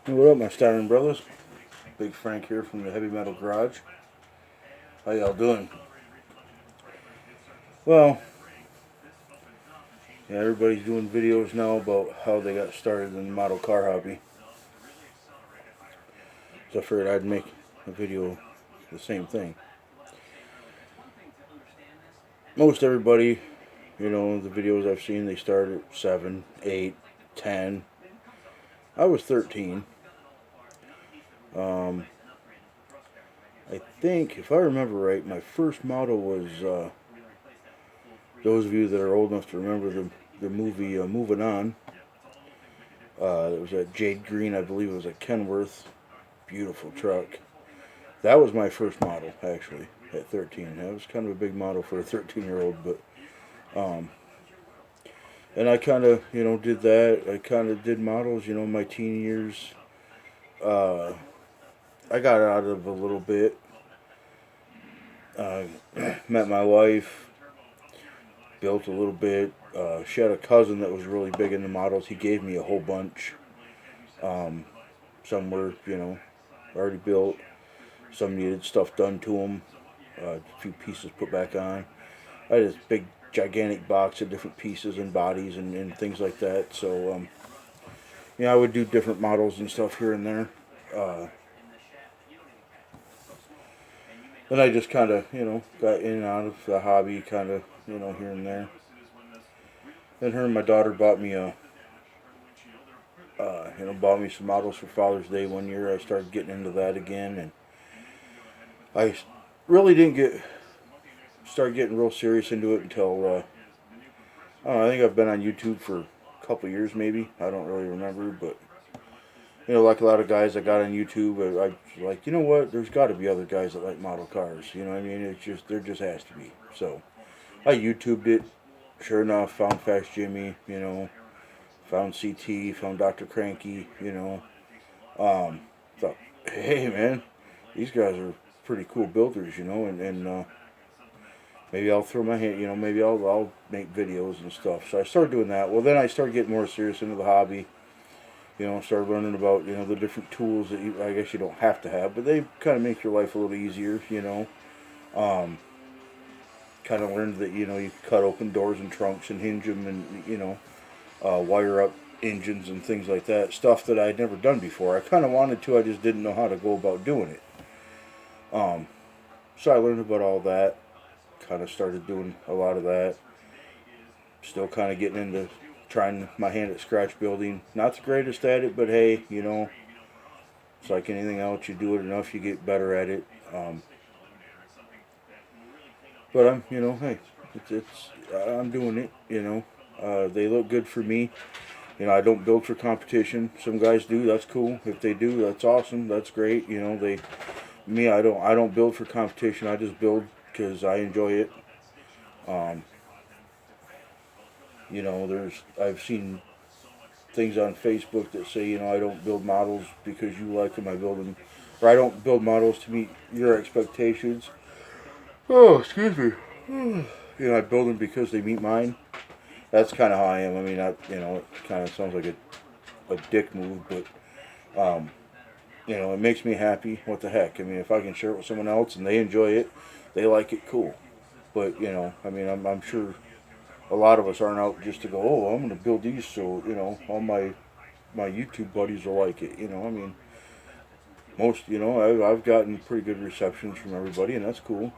What up, my Styron brothers? Big Frank here from the Heavy Metal Garage. How y'all doing? Well, yeah, everybody's doing videos now about how they got started in the model car hobby. So I figured I'd make a video the same thing. Most everybody, the videos I've seen, they start at 7, 8, 10. I was 13. I think, if I remember right, my first model was, those of you that are old enough to remember the movie Moving On. It was at Jade Green, I believe it was at Kenworth. Beautiful truck. That was my first model, actually, at 13. That was kind of a big model for a 13-year-old, but, and I kind of, did that. I kind of did models, my teen years. I got out of a little bit. Met my wife, built a little bit. She had a cousin that was really big into models. He gave me a whole bunch. Some were, already built. Some needed stuff done to them. A few pieces put back on. I had this big, gigantic box of different pieces and bodies and things like that. So, I would do different models and stuff here and there. Then I just kind of, got in and out of the hobby, kind of, here and there. Then her and my daughter bought me bought me some models for Father's Day one year. I started getting into that again, and I really didn't start getting real serious into it until, I don't know, I think I've been on YouTube for a couple of years maybe. I don't really remember, but, like a lot of guys I got on YouTube, I was like, you know what, there's got to be other guys that like model cars, there just has to be. So, I YouTubed it. Sure enough, found Fast Jimmy, found CT, found Dr. Cranky, thought, hey man, these guys are pretty cool builders, and maybe I'll throw my hand, maybe I'll make videos and stuff. So I started doing that. Well, then I started getting more serious into the hobby. Started learning about, the different tools that I guess you don't have to have, but they kind of make your life a little easier, kind of learned that, you can cut open doors and trunks and hinge them and, wire up engines and things like that. Stuff that I'd never done before. I kind of wanted to, I just didn't know how to go about doing it. So I learned about all that. Kind of started doing a lot of that. Still kind of getting into trying my hand at scratch building. Not the greatest at it, but hey, it's like anything else. You do it enough, you get better at it. But I'm, hey, I'm doing it. They look good for me. I don't build for competition. Some guys do. That's cool. If they do, that's awesome. That's great. I don't build for competition. I just build because I enjoy it. I've seen things on Facebook that say, I don't build models because you like them. I build them, or I don't build models to meet your expectations. Oh, excuse me. I build them because they meet mine. That's kind of how I am. I mean, it kind of sounds like a dick move, but, it makes me happy. What the heck? I mean, if I can share it with someone else and they enjoy it, they like it, cool. But, I'm sure a lot of us aren't out just to go, oh, I'm going to build these so, all my YouTube buddies will like it. Most, I've gotten pretty good receptions from everybody, and that's cool,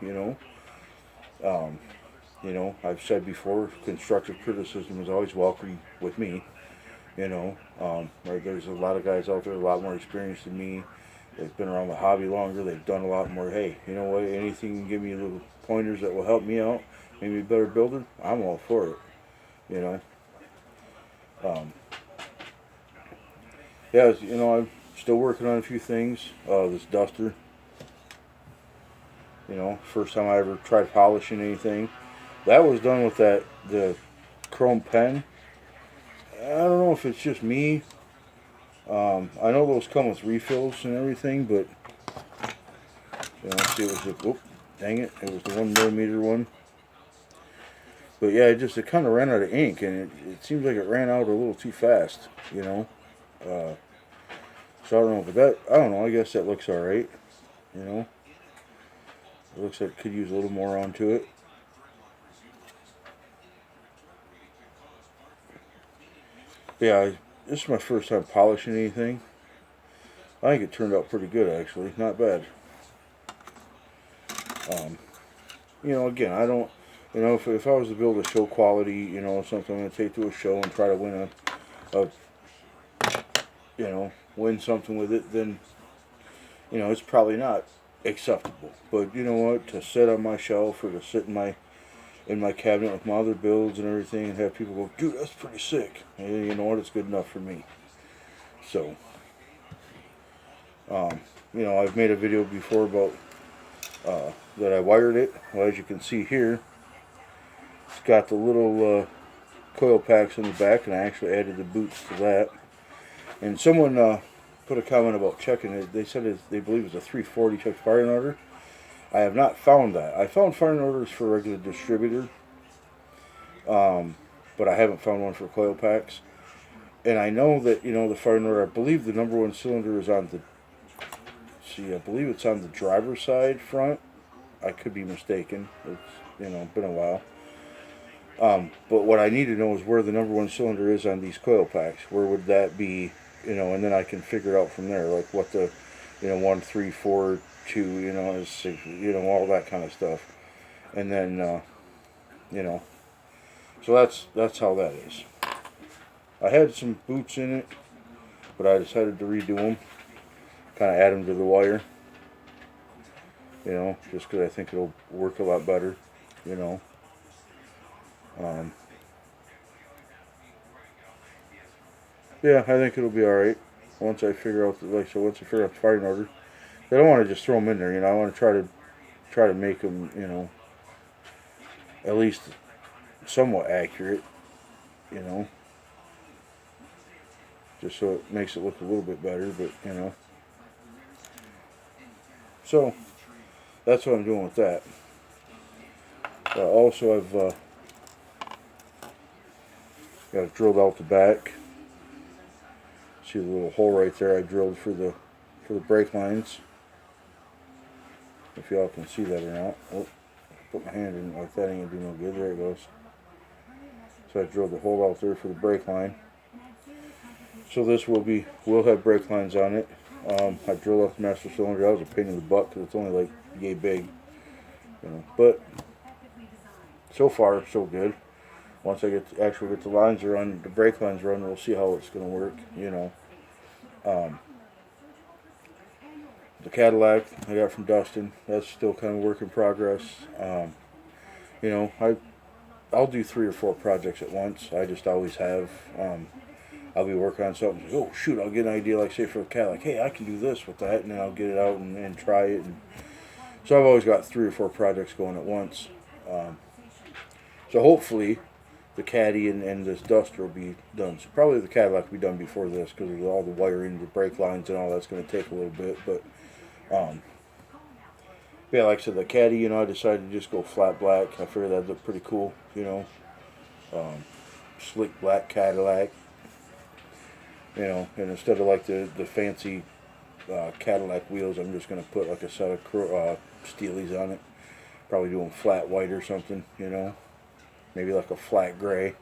I've said before, constructive criticism is always welcome with me, there's a lot of guys out there a lot more experienced than me. They've been around the hobby longer. They've done a lot more. Hey, you know what? Anything you can give me little pointers that will help me out, make me a better builder, I'm all for it, Yeah, I'm still working on a few things. This duster, first time I ever tried polishing anything. That was done with the chrome pen. I don't know if it's just me. I know those come with refills and everything, but see, it was dang it, it was the 1mm one. But yeah, it kind of ran out of ink, and it seems like it ran out a little too fast, So I don't know, but that, I don't know, I guess that looks alright, you know. It looks like it could use a little more onto it. Yeah, this is my first time polishing anything. I think it turned out pretty good, actually. Not bad. You know, again, I don't, you know, if I was to build a show quality, you know, something I'm going to take to a show and try to win a, you know, win something with it, then, you know, it's probably not acceptable. But you know what? To sit on my shelf or to sit in my cabinet with my other builds and everything and have people go, dude, that's pretty sick. And you know what? It's good enough for me. So, you know, I've made a video before about that I wired it. Well, as you can see here, it's got the little coil packs in the back, and I actually added the boots to that. And someone put a comment about checking it. They said they believe it's a 340 check firing order. I have not found that. I found firing orders for a regular distributor, but I haven't found one for coil packs. And I know that, you know, the firing order, I believe the number one cylinder is on the, I believe it's on the driver's side front. I could be mistaken. It's, you know, been a while. But what I need to know is where the number one cylinder is on these coil packs. Where would that be, you know, and then I can figure it out from there, like what the, you know, 1, 3, 4, 2, you know, is, you know, all that kind of stuff. And then, you know, so that's how that is. I had some boots in it, but I decided to redo them, kind of add them to the wire, you know, just because I think it'll work a lot better, you know. Yeah, I think it'll be alright once I figure out once I figure out the firing order. I don't want to just throw them in there, you know. I want to try to make them, you know, at least somewhat accurate, you know, just so it makes it look a little bit better. But you know, so that's what I'm doing with that. Also, I've got it drilled out the back. See the little hole right there I drilled for the brake lines. If y'all can see that or not. Oh, put my hand in like that, ain't gonna do no good. There it goes. So I drilled the hole out there for the brake line. So this will have brake lines on it. I drilled out the master cylinder. That was a pain in the butt because it's only like yay big, you know. But so far so good. Once I actually get the lines run, the brake lines run, we'll see how it's gonna work, you know. The Cadillac I got from Dustin, that's still kind of work in progress. You know, I'll do 3 or 4 projects at once. I just always have. I'll be working on something. Oh shoot! I'll get an idea, like say for the Cadillac. Hey, I can do this with that, and then I'll get it out and try it. And so I've always got 3 or 4 projects going at once. So hopefully, the Caddy and this Duster will be done. So probably the Cadillac will be done before this because of all the wiring, the brake lines, and all that's going to take a little bit. But yeah, like I said, the Caddy, you know, I decided to just go flat black. I figured that'd look pretty cool, you know. Slick black Cadillac, you know, and instead of like the fancy Cadillac wheels, I'm just going to put like a set of Steelies on it. Probably do them flat white or something, you know. Maybe like a flat gray.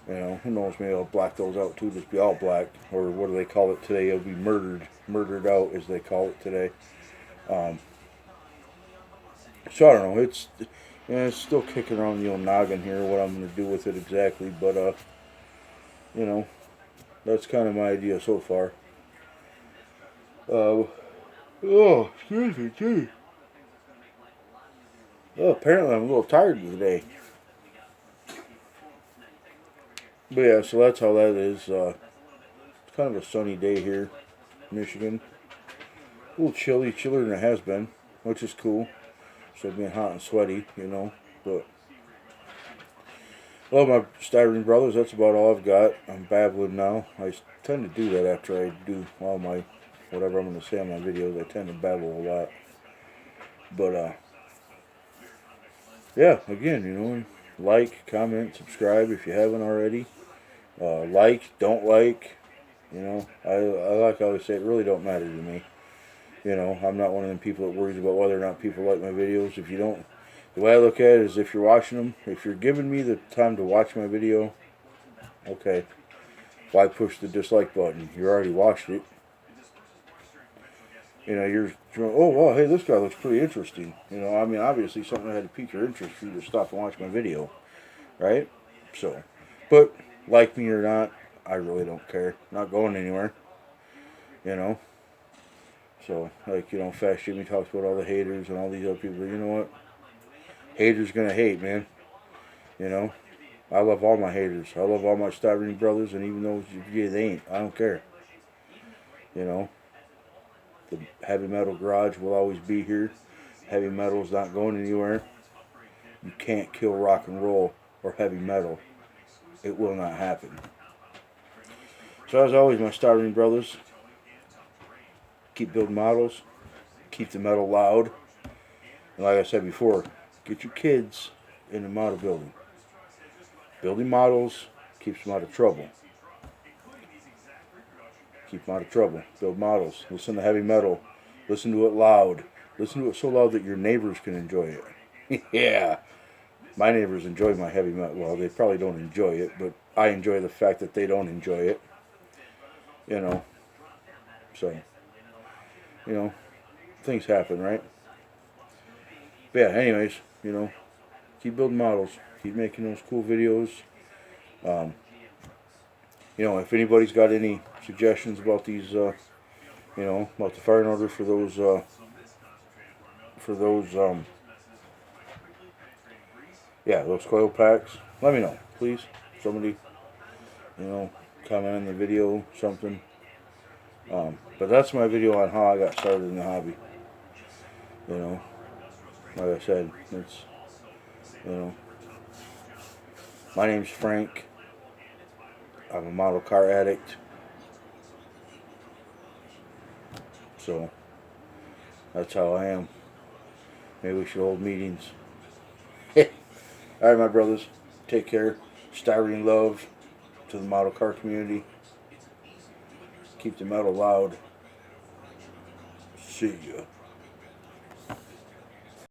You know, who knows, maybe I'll black those out too, just be all black. Or what do they call it today? It'll be murdered out as they call it today. So I don't know, it's still kicking around the old noggin here, what I'm going to do with it exactly. But, you know, that's kind of my idea so far. Oh, excuse me, gee. Oh, apparently I'm a little tired today. But yeah, so that's how that is. It's kind of a sunny day here in Michigan. A little chilly, chillier than it has been, which is cool. So being hot and sweaty, you know. But well, my Styrene Brothers, that's about all I've got. I'm babbling now. I tend to do that after I do all my whatever I'm going to say on my videos. I tend to babble a lot. But yeah, again, you know, like, comment, subscribe if you haven't already. Like, don't like, You know, I like I always say, it really don't matter to me. You know, I'm not one of them people that worries about whether or not people like my videos. If you don't, the way I look at it is, if you're watching them, if you're giving me the time to watch my video, okay, why push the dislike button? You already watched it. You know, you're, oh, well, hey, this guy looks pretty interesting. You know, I mean, obviously something had to pique your interest for you to stop and watch my video, right? So, but like me or not, I really don't care. Not going anywhere. You know. So, like, you know, Fast Jimmy talks about all the haters and all these other people. You know what? Haters gonna hate, man. You know? I love all my haters. I love all my Styrene brothers, and even those if they ain't, I don't care. You know? The heavy metal garage will always be here. Heavy metal's not going anywhere. You can't kill rock and roll or heavy metal. It will not happen. So as always, my Styrene brothers, keep building models. Keep the metal loud. And like I said before, get your kids into model building. Building models keeps them out of trouble. Keep them out of trouble. Build models. Listen to heavy metal. Listen to it loud. Listen to it so loud that your neighbors can enjoy it. Yeah. My neighbors enjoy my heavy metal. Well, they probably don't enjoy it, but I enjoy the fact that they don't enjoy it. You know. So, you know, things happen, right? But yeah, anyways, you know, keep building models. Keep making those cool videos. You know, if anybody's got any suggestions about these, you know, about the firing order for those, yeah, those coil packs, let me know, please. Somebody, you know, comment in the video, something. But that's my video on how I got started in the hobby. You know, like I said, it's, you know, my name's Frank. I'm a model car addict. So, that's how I am. Maybe we should hold meetings. Alright, my brothers. Take care. Styrene love to the model car community. Keep the metal loud. See ya.